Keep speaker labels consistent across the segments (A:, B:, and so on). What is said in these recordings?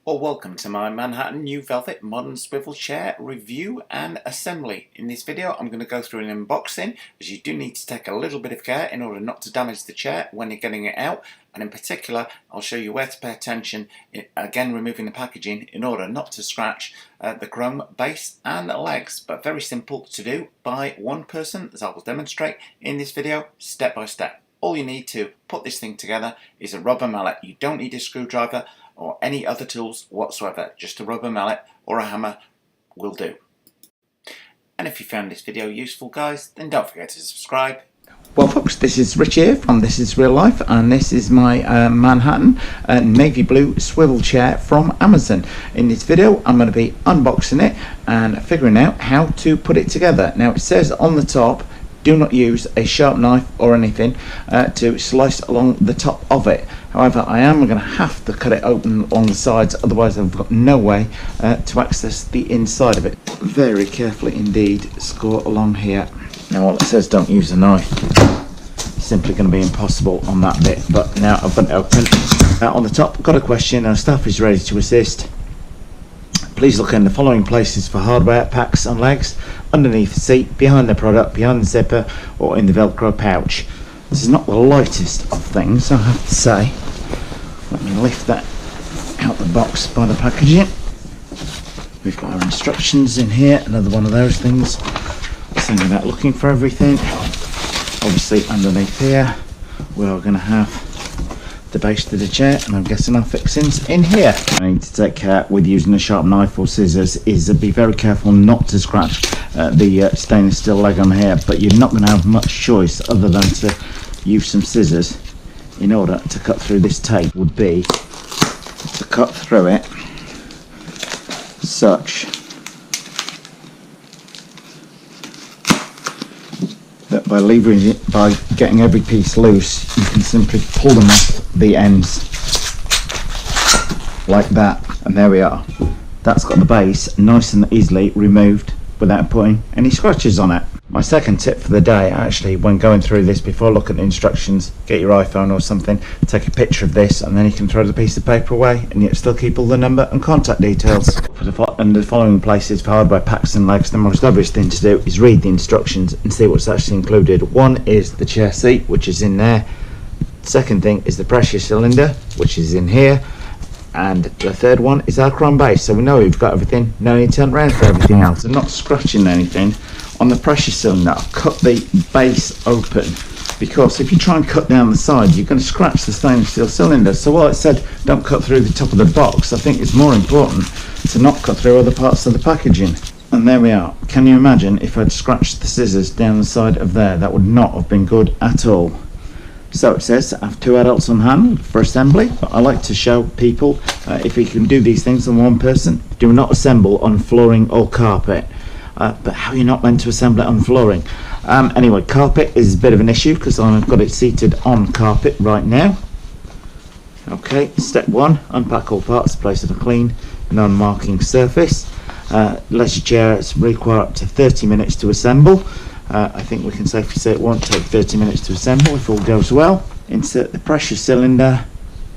A: Well, welcome to my Manhattan New Velvet Modern Swivel Chair review and assembly. In this video I'm going to go through an unboxing, as you do need to take a little bit of care in order not to damage the chair when you're getting it out, and in particular I'll show you where to pay attention, again removing the packaging in order not to scratch the chrome base and the legs, but very simple to do by one person, as I will demonstrate in this video step by step. All you need to put this thing together is a rubber mallet. You don't need a screwdriver or any other tools whatsoever. Just a rubber mallet or a hammer will do. And if you found this video useful, guys, then don't forget to subscribe. Well folks, this is Rich here from This Is Real Life, and this is my Manhattan navy blue swivel chair from Amazon. In this video I'm going to be unboxing it and figuring out how to put it together. Now it says on the top, do not use a sharp knife or anything to slice along the top of it. However, I am going to have to cut it open along the sides, otherwise I've got no way to access the inside of it. Very carefully indeed score along here. Now while it says don't use a knife, it's simply going to be impossible on that bit, but now I've got it open. On the top, got a question, and staff is ready to assist. Please look in the following places for hardware, packs and legs: underneath the seat, behind the product, behind the zipper, or in the Velcro pouch. This is not the lightest of things, I have to say. Let me lift that out the box by the packaging. We've got our instructions in here, another one of those things. Something about looking for everything. Obviously underneath here we are going to have the base to the chair, and I'm guessing our fixings in here. I need to take care with using a sharp knife or scissors is be very careful not to scratch the stainless steel leg on here, but you're not going to have much choice other than to use some scissors in order to cut through this tape. Would be to cut through it such that by levering it, by getting every piece loose, you can simply pull them off the ends like that, and there we are. That's got the base nice and easily removed without putting any scratches on it. My second tip for the day, actually, when going through this, before looking at the instructions, get your iPhone or something, take a picture of this, and then you can throw the piece of paper away and yet still keep all the number and contact details. And the following places for hardware, packs and legs, the most obvious thing to do is read the instructions and see what's actually included. One is the chair seat, which is in there. Second thing is the pressure cylinder, which is in here. And the third one is our chrome base. So we know we've got everything, no need to turn around for everything else. I'm not scratching anything on the pressure cylinder. I've cut the base open, because if you try and cut down the side, you're going to scratch the stainless steel cylinder. So while it said don't cut through the top of the box, I think it's more important to not cut through other parts of the packaging. And there we are. Can you imagine if I'd scratched the scissors down the side of there? That would not have been good at all. So it says I have 2 adults on hand for assembly, but I like to show people if you can do these things on one person. Do not assemble on flooring or carpet. But how are you not meant to assemble it on flooring? Anyway, carpet is a bit of an issue because I've got it seated on carpet right now. Okay, step 1, unpack all parts, place it on a clean, non-marking surface. Leisure chairs require up to 30 minutes to assemble. I think we can safely say it won't take 30 minutes to assemble if all goes well. Insert the pressure cylinder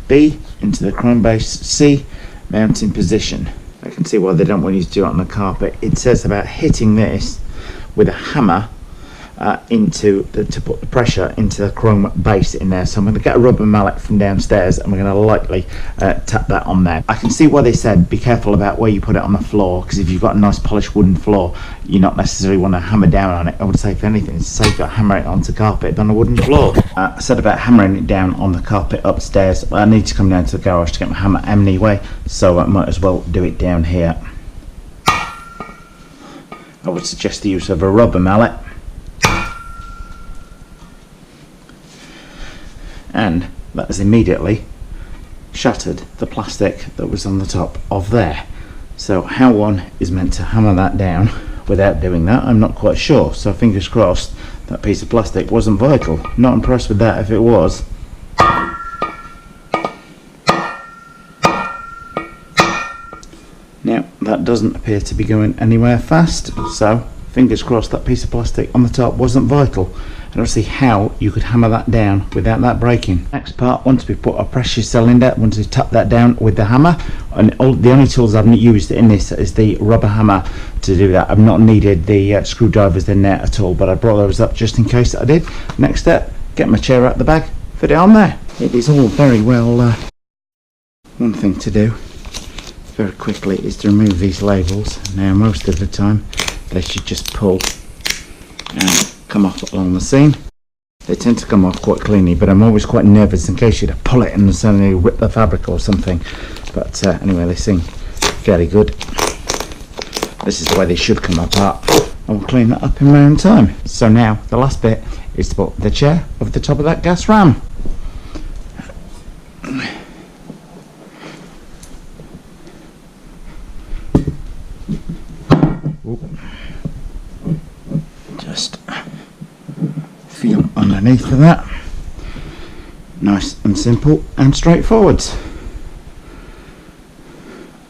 A: B into the chrome base C mounting position. I can see why they don't want you to do it on the carpet. It says about hitting this with a hammer to put the pressure into the chrome base in there. So I'm going to get a rubber mallet from downstairs and we're going to lightly tap that on there. I can see why they said be careful about where you put it on the floor, because if you've got a nice polished wooden floor, you not necessarily want to hammer down on it. I would say if anything, it's safer hammer it onto carpet than a wooden floor. I said about hammering it down on the carpet upstairs, but I need to come down to the garage to get my hammer anyway, so I might as well do it down here. I would suggest the use of a rubber mallet. And that has immediately shattered the plastic that was on the top of there. So how one is meant to hammer that down without doing that, I'm not quite sure. So fingers crossed that piece of plastic wasn't vital. Not impressed with that if it was. Now that doesn't appear to be going anywhere fast, so fingers crossed that piece of plastic on the top wasn't vital. I don't see how you could hammer that down without that breaking. Next part, once we put our pressure cylinder, once we tap that down with the hammer, and the only tools I've used in this is the rubber hammer to do that. I've not needed the screwdrivers in there at all, but I brought those up just in case I did. Next step, get my chair out the bag, fit it on there. It is all very well. One thing to do very quickly is to remove these labels. Now most of the time they should just pull and come off along the seam. They tend to come off quite cleanly, but I'm always quite nervous in case you'd pull it and suddenly rip the fabric or something. But anyway, they seem fairly good. This is the way they should come apart. I will clean that up in my own time. So now the last bit is to put the chair over the top of that gas ram. Just feel underneath of that. Nice and simple and straightforward.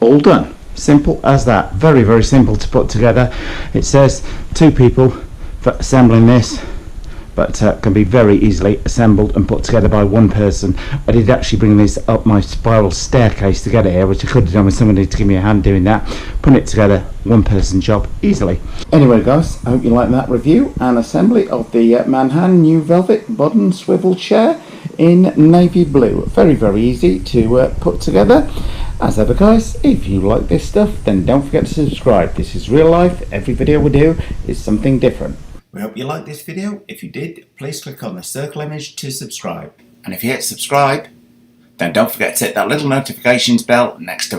A: All done. Simple as that. Very, very simple to put together. It says 2 people for assembling this, but can be very easily assembled and put together by 1 person. I did actually bring this up my spiral staircase to get it here, which I could have done with somebody to give me a hand doing that. Putting it together, 1 person job, easily. Anyway guys, I hope you like that review and assembly of the Manhatten new velvet modern swivel chair in navy blue. Very, very easy to put together. As ever guys, if you like this stuff, then don't forget to subscribe. This is real life. Every video we do is something different. We hope you liked this video. If you did, please click on the circle image to subscribe. And if you hit subscribe, then don't forget to hit that little notifications bell next to it.